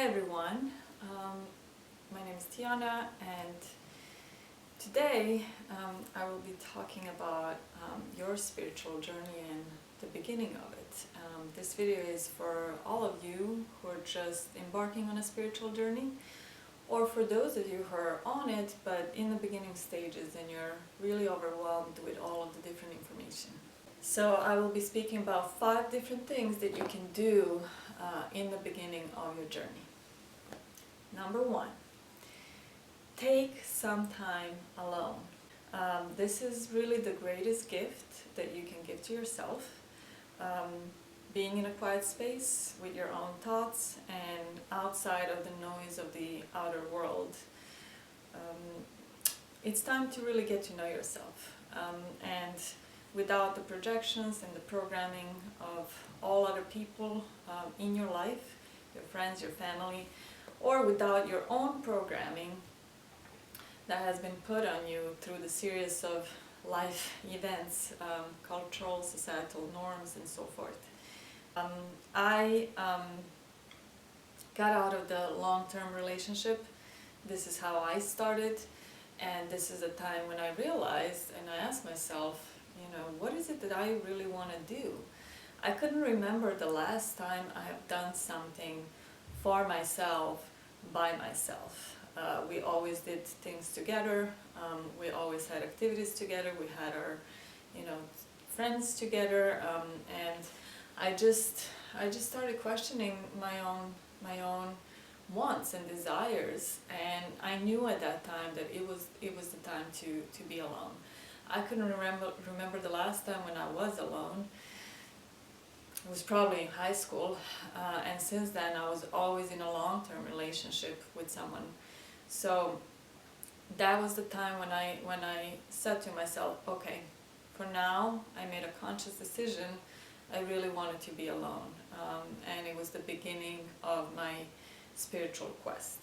everyone, my name is Tiana, and today I will be talking about your spiritual journey and the beginning of it. This video is for all of you who are just embarking on a spiritual journey, or for those of you who are on it but in the beginning stages and you're really overwhelmed with all of the different information. So I will be speaking about 5 different things that you can do in the beginning of your journey. Number 1, take some time alone. This is really the greatest gift that you can give to yourself. Being in a quiet space with your own thoughts and outside of the noise of the outer world. It's time to really get to know yourself. And without the projections and the programming of all other people in your life, your friends, your family, or without your own programming that has been put on you through the series of life events, cultural, societal norms, and so forth. I got out of the long-term relationship. This is how I started, and this is a time when I realized and I asked myself, what is it that I really want to do? I couldn't remember the last time I have done something for myself, by myself. We always did things together. We always had activities together. We had our, friends together, and I just started questioning my own wants and desires, and I knew at that time that it was the time to be alone. I couldn't remember the last time when I was alone. It was probably in high school, and since then I was always in a long-term relationship with someone. So that was the time when I said to myself, okay, for now I made a conscious decision. I really wanted to be alone, and it was the beginning of my spiritual quest.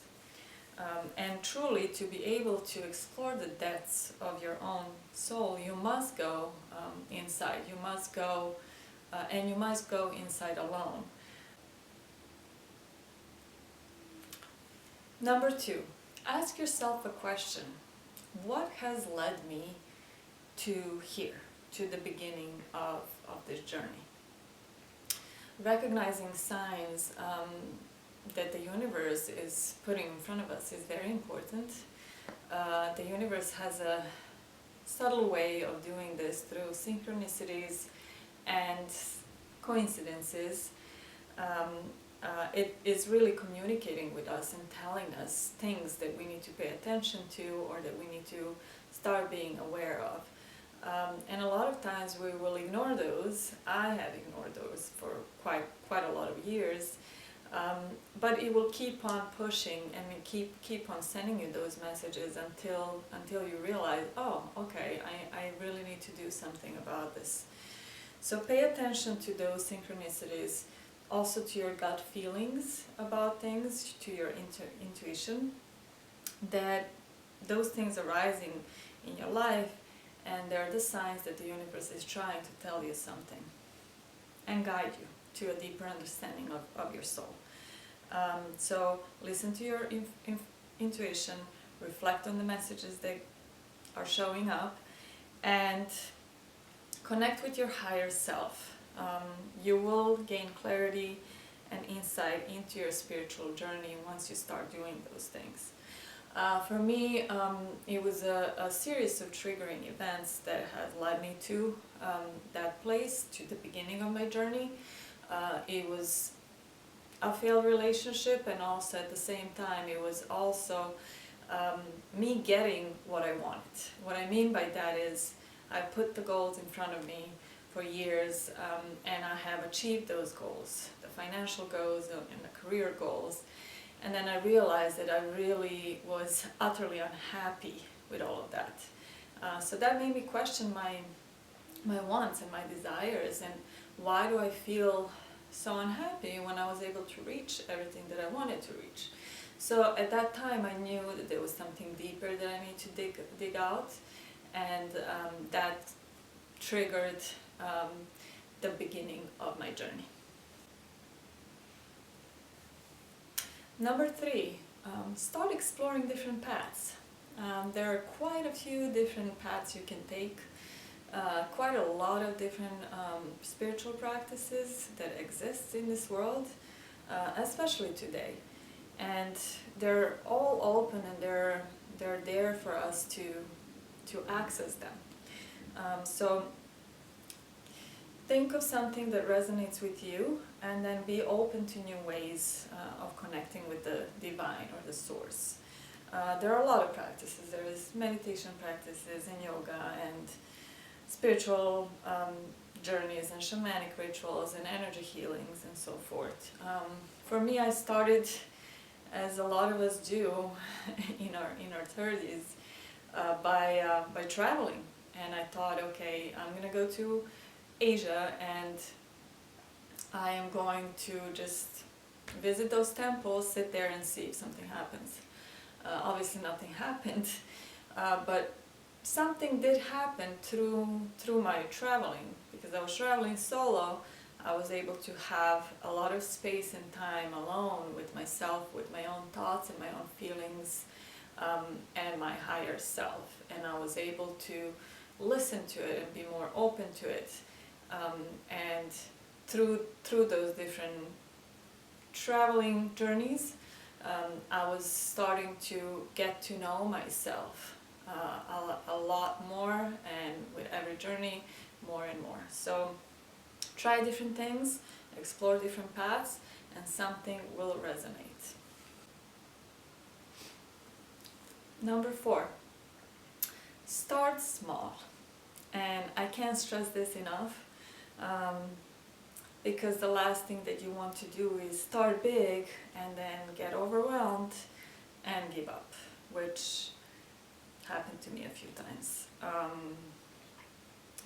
And truly, to be able to explore the depths of your own soul, you must go inside. You must go, and you must go inside alone. Number 2, ask yourself a question. What has led me to here, to the beginning of this journey? Recognizing signs that the universe is putting in front of us is very important. The universe has a subtle way of doing this through synchronicities and coincidences. It is really communicating with us and telling us things that we need to pay attention to or that we need to start being aware of. And a lot of times we will ignore those. I have ignored those for quite a lot of years. But it will keep on pushing and keep on sending you those messages until you realize, oh, okay, I really need to do something about this. So pay attention to those synchronicities, also to your gut feelings about things, to your intuition, that those things arising in your life, and they're the signs that the universe is trying to tell you something and guide you to a deeper understanding of your soul. So listen to your intuition, reflect on the messages that are showing up, and connect with your higher self. You will gain clarity and insight into your spiritual journey once you start doing those things. For me, it was a series of triggering events that has led me to that place, to the beginning of my journey. It was a failed relationship, and also at the same time it was also me getting what I wanted. What I mean by that is I put the goals in front of me for years, and I have achieved those goals, the financial goals and the career goals. And then I realized that I really was utterly unhappy with all of that. So that made me question my wants and my desires, and why do I feel so unhappy when I was able to reach everything that I wanted to reach. So at that time I knew that there was something deeper that I need to dig out, and that triggered the beginning of my journey. Number 3, start exploring different paths. There are quite a few different paths you can take, quite a lot of different spiritual practices that exist in this world, especially today. And they're all open, and they're there for us to access them. So think of something that resonates with you, and then be open to new ways of connecting with the divine or the source. There are a lot of practices. There is meditation practices and yoga and spiritual journeys and shamanic rituals and energy healings and so forth. For me, I started, as a lot of us do in our 30s, by traveling. And I thought, okay, I'm gonna go to Asia, and I am going to just visit those temples, sit there and see if something happens. Obviously nothing happened, but something did happen through my traveling. Because I was traveling solo, I was able to have a lot of space and time alone with myself, with my own thoughts and my own feelings, and my higher self. And I was able to listen to it and be more open to it. And through those different traveling journeys, I was starting to get to know myself a lot more, and with every journey, more and more. So try different things, explore different paths, and something will resonate. Number 4, start small. And I can't stress this enough, because the last thing that you want to do is start big and then get overwhelmed and give up, which happened to me a few times.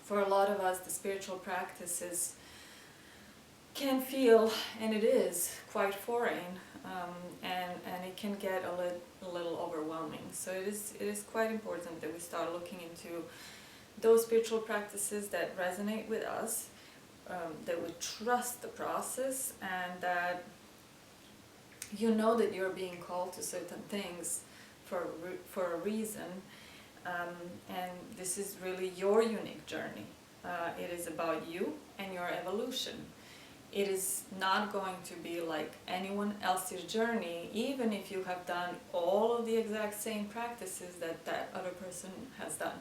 For a lot of us, the spiritual practices can feel, and it is, quite foreign, and it can get a little overwhelming. So it is quite important that we start looking into those spiritual practices that resonate with us, that we trust the process, and that you know that you're being called to certain things for a reason, and this is really your unique journey. It is about you and your evolution. It is not going to be like anyone else's journey, even if you have done all of the exact same practices that other person has done.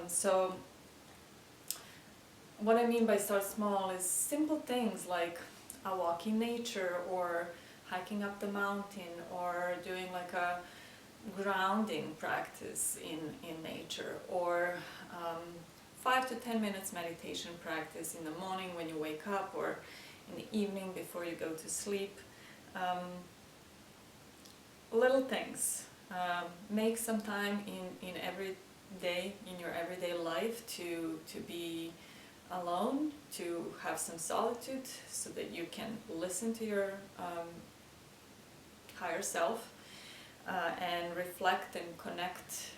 So what I mean by start small is simple things like a walk in nature, or hiking up the mountain, or doing like a grounding practice in nature, or 5 to 10 minutes meditation practice in the morning when you wake up, or in the evening before you go to sleep. Little things. Make some time in every day, in your everyday life, to be alone, to have some solitude, so that you can listen to your higher self, and reflect and connect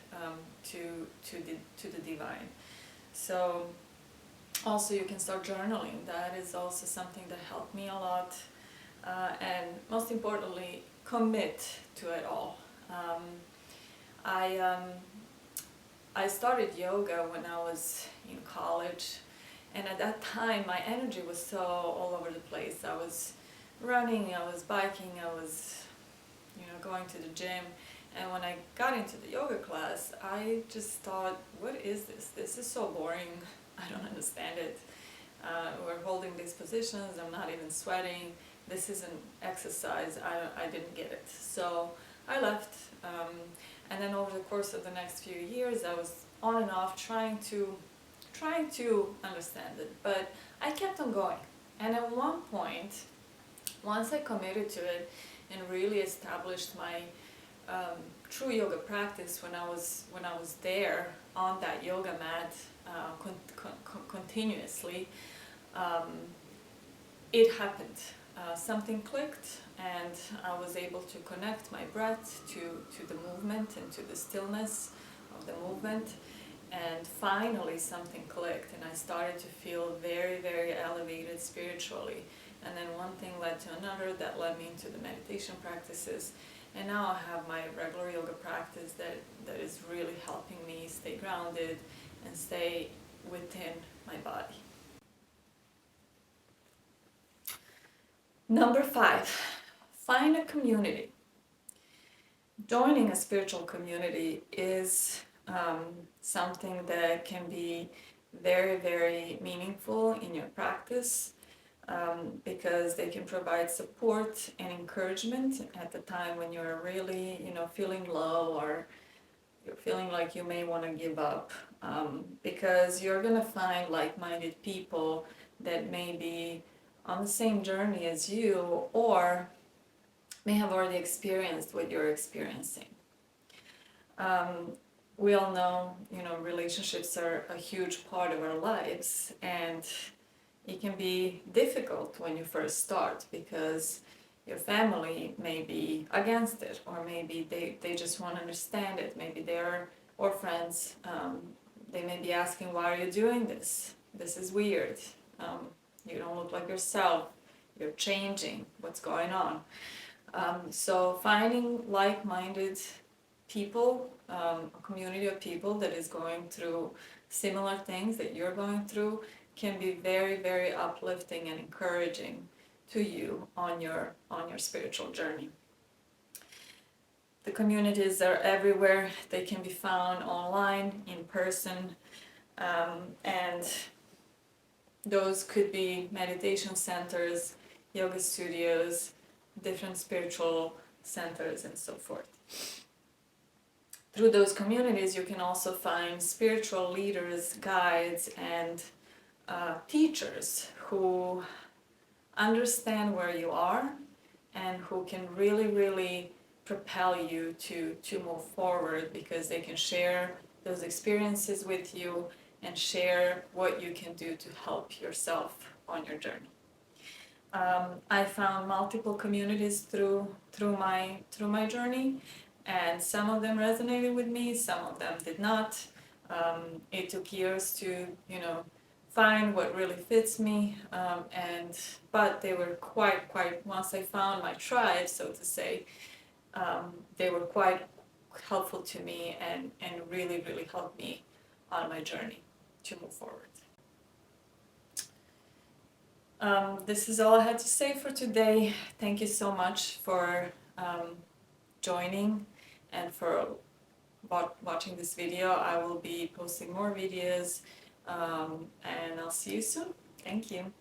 to the divine. So also you can start journaling. That is also something that helped me a lot, and most importantly, commit to it all. I started yoga when I was in college, and at that time my energy was so all over the place. I was running, I was biking, I was going to the gym, and when I got into the yoga class, I just thought, what is this? This is so boring. I don't understand it. We're holding these positions, I'm not even sweating. This isn't exercise. I didn't get it. So I left, and then over the course of the next few years, I was on and off trying to understand it, but I kept on going. And at one point, once I committed to it and really established my true yoga practice, when I was there on that yoga mat continuously, it happened. Something clicked, and I was able to connect my breath to the movement and to the stillness of the movement, and finally something clicked, and I started to feel very, very elevated spiritually. and then one thing led to another that led me into the meditation practices, and now I have my regular yoga practice that is really helping me stay grounded and stay within my body. Number 5, find a community. Joining a spiritual community is something that can be very, very meaningful in your practice, because they can provide support and encouragement at the time when you're really, feeling low, or you're feeling like you may want to give up, because you're going to find like-minded people that may be on the same journey as you, or may have already experienced what you're experiencing. We all know, relationships are a huge part of our lives, and it can be difficult when you first start because your family may be against it, or maybe they just want to understand it. Maybe they're, or friends, they may be asking, why are you doing this? This is weird. You don't look like yourself. You're changing. What's going on? So finding like-minded people, a community of people that is going through similar things that you're going through, can be very, very uplifting and encouraging to you on your spiritual journey. The communities are everywhere. They can be found online, in person, and those could be meditation centers, yoga studios, different spiritual centers, and so forth. Through those communities, you can also find spiritual leaders, guides, and teachers who understand where you are and who can really, really propel you to move forward, because they can share those experiences with you and share what you can do to help yourself on your journey. I found multiple communities through my journey, and some of them resonated with me, some of them did not. It took years to find what really fits me, but they were quite once I found my tribe, so to say, they were quite helpful to me and really, really helped me on my journey to move forward. This is all I had to say for today. Thank you so much for joining and for watching this video. I will be posting more videos, and I'll see you soon. Thank you.